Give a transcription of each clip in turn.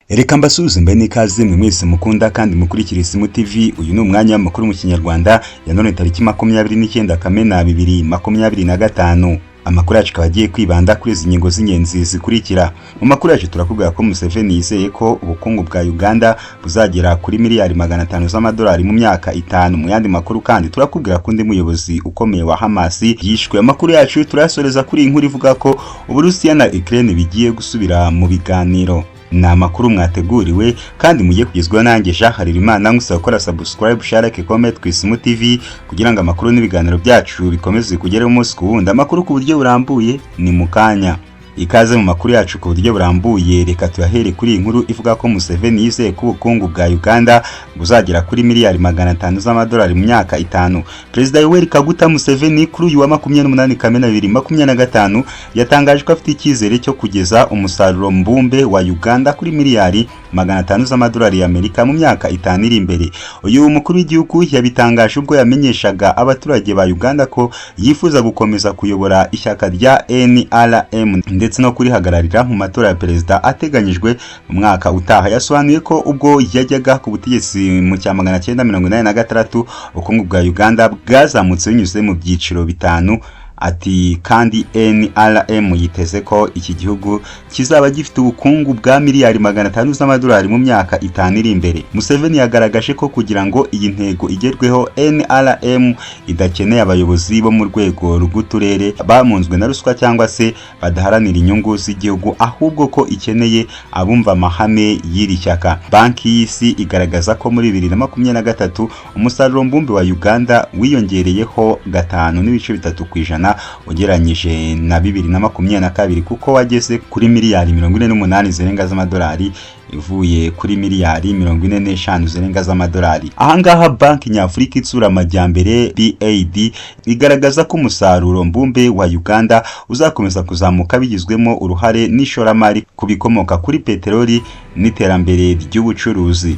Reka mbasuhuze mbe n'ikaze mwe mwese mukunda kandi mukurikira Isimu TV. Uyu ni umwanya w'amakuru mu Kinyarwanda ya none tariki 29 Kamena 2025. Amakuru yacu agiye kwibanda kuri izi ngingo z'ingenzi zikurikira. Mu makuru yacu turakubwira ko Museveni yizeye ko ubukungu bwa Uganda buzagera kuri miliyari 500 z'amadolari mu myaka 5. Mu yandi makuru kandi turakubwira ko undi muyobozi ukomeye wa Hamas yishwe. Amakuru yacu turayasoreza kuri inkuru ivuga ko Uburusiya na Ukraine bigiye gusubira mu biganiro. Na makuru mwateguriwe kandi mugiye kugezwa nanjye Jean Haririmana. Ngusaba gukora subscribe, share, comment ku Isimu TV kugira ngo amakuru n'ibiganiro byacu bikomeze kugera umunsi ku wundi. Amakuru ku buryo burambuye ni mukanya. Ikaze mu makuru yacu ku buryo burambuye. Reka tuyahere kuri inkuru ivuga ko Museveni yizeye ko ubukungu bwa Uganda buzagera kuri miliyari 500 z'amadolari mu myaka 5. Perezida Yoweri Kaguta Museveni kuri uyu wa 28 Kamena 2025 yatangaje ko afite icyizere cyo kugeza umusaruro mbumbe wa Uganda kuri miliyari 500 z'amadolari y'Amerika mu myaka 5 iri imbere. Uyu mukuru w'igihugu yabitangaje ubwo yamenyeshaga abaturage ba Uganda ko yifuza gukomeza kuyobora ishyaka rya NRM ndetse no kurihagararira mu matora ya perezida ateganyijwe mu mwaka utaha. Yasobanuye ko ubwo yajyaga ku butegetsi mu cya 1986 ubukungu bwa Uganda bwazamutse binyuze mu byiciro bitanu. Ati kandi NRM yiteze ko iki gihugu kizaba gifite ubukungu bwa miliyari 500 z'amadolari mu myaka 5 iri imbere. Museveni yagaragaje ko kugira ngo iyi ntego igerweho NRM idakeneye abayobozi bo mu rwego rw'uturere bamunzwe na ruswa cyangwa se badaharanira inyungu z'igihugu, ahubwo ko ikeneye abumva amahame y'iri shyaka. Banki y'Isi igaragaza ko muri 2023 umusaruro mbumbe wa Uganda wiyongereyeho 5.3% ugereranyije na 2022 kuko wageze kuri miliyari 48 zirenga z'amadolari ivuye kuri miliyari 45 zirenga z'amadolari. Ahangaha Banki Nyafurika itsura amajyambere BAD igaragaza ko umusaruro mbumbe wa Uganda uzakomeza kuzamuka bigizwemo uruhare n'ishoramari kubikomoka kuri peteroli n'iterambere ry'ubucuruzi.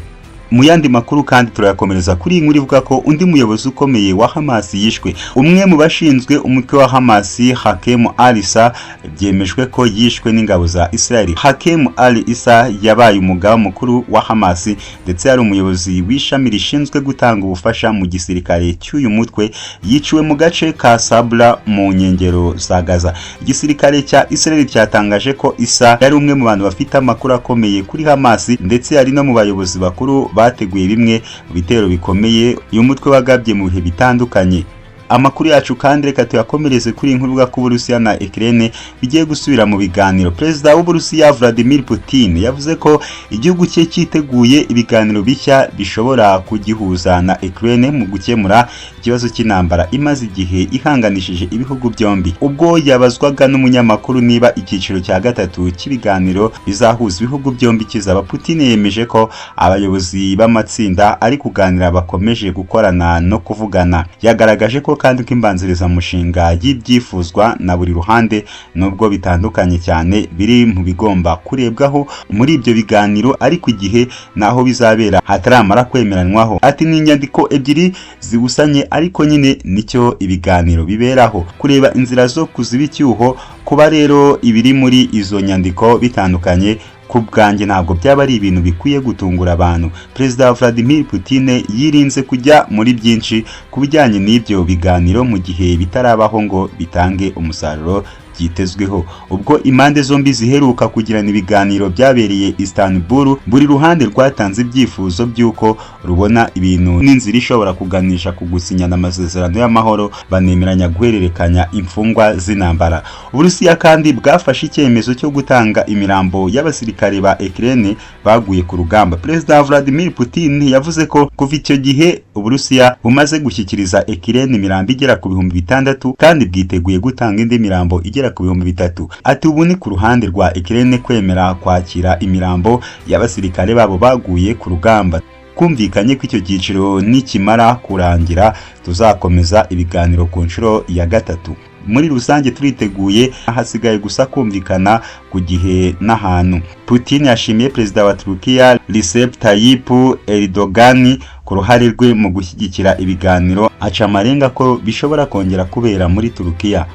Mu yandi makuru kandi turayakomereza kuri inkuru ivuga ko undi muyobozi ukomeye wa Hamas yishwe. Umwe mu bashinzwe umutwe wa Hamas, Hakem al-Issa, byemejwe ko yishwe n'ingabo za Israel. Hakem al-Issa yabaye umugaba mukuru wa Hamas ndetse yari umuyobozi w'ishami rishinzwe gutanga ubufasha mu gisirikare cy'uyu mutwe. Yiciwe mu gace ka Sabra mu nkengero za Gaza. Igisirikare cya Israel cyatangaje ko Issa yari umwe mu bantu bafite amakuru akomeye kuri Hamas ndetse yari no mu bayobozi bakuru bateguye bimwe mu bitero bikomeye uyu mutwe wagabye mu bihe bitandukanye. Amakuru yacu kandi reka tuyakomereze kuri inkuru ivuga ko Uburusiya na Ukraine bigiye gusubira mu biganiro. Perezida w'Uburusiya Vladimir Putin yavuze ko igihugu cye cyiteguye ibiganiro bishya bishobora kugihuza na Ukraine mu gukemura ikibazo cy'intambara imaze igihe ihanganishije ibihugu byombi. Ubwo yabazwaga n'umunyamakuru niba icyiciro cya gatatu cy'ibiganiro bizahuza ibihugu byombi kizaba, Putin yemeje ko abayobozi b'amatsinda ari kuganira bakomeje gukorana no kuvugana. Yagaragaje ko kandi ko imbanziriza mushinga y'ibyifuzwa na buri ruhande nubwo bitandukanye cyane biri mu bigomba kurebwaho muri ibyo biganiro, ariko igihe naho bizabera hataramara kwemeranwaho. Ati ni inyandiko ebyiri zibusanye ariko nyine nicyo ibiganiro biberaho, kureba inzira zo kuziba icyuho. Kuba rero ibiri muri izo nyandiko bitandukanye ku bwanjye ntabwo byaba ari ibintu bikwiye gutungura abantu. Perezida Vladimir Putin yirinze kujya muri byinshi ku bijyanye n'ibyo biganiro mu gihe bitarabaho ngo bitange umusaruro byitezweho. Ubwo impande zombi ziheruka kugirana ibiganiro byabereye Istanbul, buri ruhande rwatanze ibyifuzo by'uko rubona ibintu n'inzira ishobora kuganisha ku gusinyana amasezerano y'amahoro, banemeranya guhererekanya imfungwa z'intambara. Uburusiya kandi bwafashe icyemezo cyo gutanga imirambo y'abasirikare ba Ukraine baguye ku rugamba. Perezida Vladimir Putin yavuze ko kuva icyo gihe Uburusiya bumaze gushyikiriza Ukraine imirambo igera ku 6,000 kandi bwiteguye gutanga indi mirambo igera ku 3,000. Ati ubu ni ku ruhande rwa Ukraine kwemera kwakira imirambo y'abasirikare babo baguye ku rugamba. Kumvikanye ko icyo cyiciro nikimara kurangira tuzakomeza ibiganiro ku nshuro ya gatatu. Muri rusange turiteguye, hasigaye gusa kumvikana ku gihe n'ahantu. Putin yashimiye perezida wa Turkiya Recep Tayyip Erdogan ku ruhare rwe mu gushyigikira ibiganiro, aca amarenga ko bishobora kongera kubera muri Turkiya.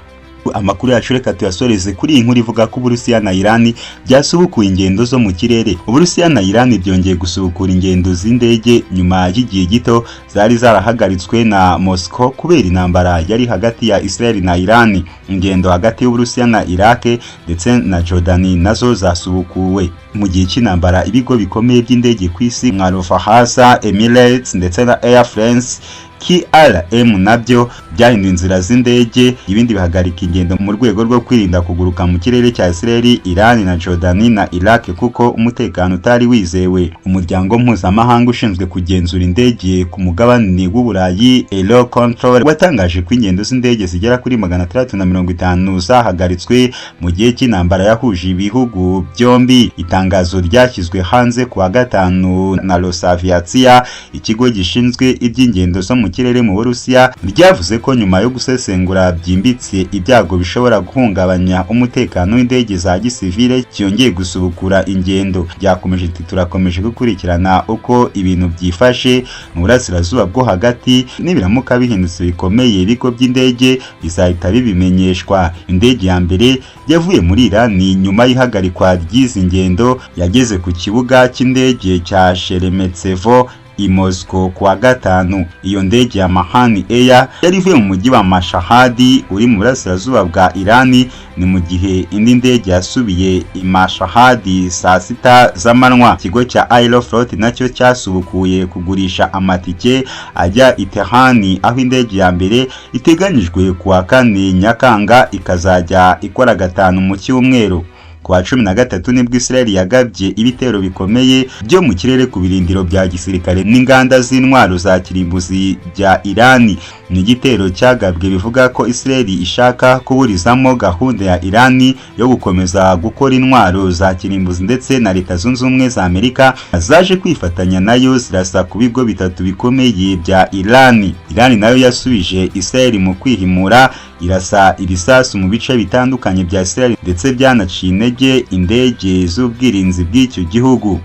Amakuru yacu reka tuyasoreze kuri iyi nkuru ivuga ko Uburusiya na Iran byasubukuye ingendo zo mu kirere. Uburusiya na Iran byongeye gusubukura ingendo z'indege nyuma y'igihe gito zari zarahagaritswe na Moscow kubera intambara yari hagati ya Israel na Iran. Ingendo hagati y'Uburusiya na Iraq ndetse na Jordan nazo zasubukuwe. Mu gihe cy'intambara ibigo bikomeye by'indege ku isi nka Lufthansa, Emirates ndetse na Air France KLM nabyo byahinduye inzira z'indege, ibindi bihagarika ingendo mu rwego rwo kwirinda kuguruka mu kirere cya Israel, Iran na Jordan na Iraq kuko umutekano utari wizewe. Umuryango mpuzamahanga ushinzwe kugenzura indege ku mugabane w'Uburayi Eurocontrol watangaje ko ingendo z'indege zigera kuri 650 zahagaritswe mu gihe cy'intambara yahuje ibihugu byombi. Itangazo ryashyizwe hanze ku wa gatanu na Rosaviatia, ikigo gishinzwe iby'ingendo zo mu kirere mu Burusiya, ryavuze ko nyuma yo gusesengura byimbitse ibyago bishobora guhungabanya umutekano w'indege za gisivile cyongeye gusubukura ingendo. Byakomeje iti turakomeje gukurikirana uko ibintu byifashe mu burasirazuba bwo hagati, nibiramuka bihindutse bikomeye ibigo by'indege bizahita bibimenyeshwa. Indege ya mbere yavuye muri Iran nyuma y'ihagarikwa ry'izi ngendo yageze ku kibuga cy'indege cya Sheremetyevo i Moscow kuwa gatanu. Iyo ndege ya Mahan Air yari ivuye mu mujyi wa Mashhad uri mu burasirazuba bwa Iran, ni mu gihe indi ndege yasubiye i Mashhad saa 6 z'amanywa. Ikigo cya Aeroflot nacyo cyasubukuye kugurisha amatike ajya i Tehran, aho indege ya mbere iteganyijwe kuwa 4 Nyakanga ikazajya ikora gatanu mu cyumweru. Kwa 13 nibwo Israel yagabye ibitero bikomeye byo mu kirere ku birindiro bya gisirikare n'inganda z'intwaro za kirimbuzi bya Iran. Ni igitero cyagabwe bivuga ko Israel ishaka kuburizamo gahunda ya Iran yo gukomeza gukora intwaro za kirimbuzi, ndetse na Leta Zunze Ubumwe za Amerika zaje kwifatanya nayo zirasa ku bigo bitatu bikomeye bya Iran. Iran nayo yasubije Israel mu kwihimura, irasa ibisasu mu bice bitandukanye bya Israel ndetse byanaciye intege indege z'ubwirinzi bw'icyo gihugu.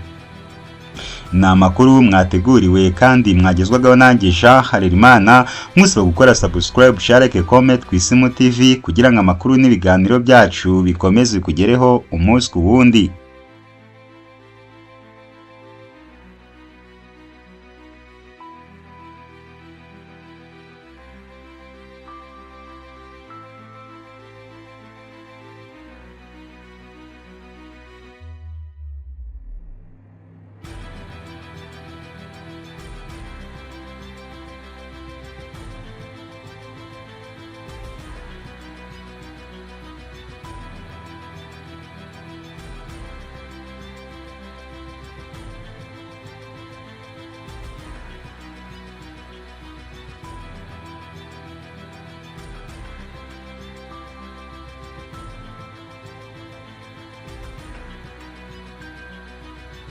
Ni amakuru mwateguriwe kandi mwagezwagaho nanjye Jean Harerimana. Musaba gukora subscribe, share, comment ku Isimu TV kugira ngo amakuru n'ibiganiro byacu bikomeze kugereho umunsi ku wundi.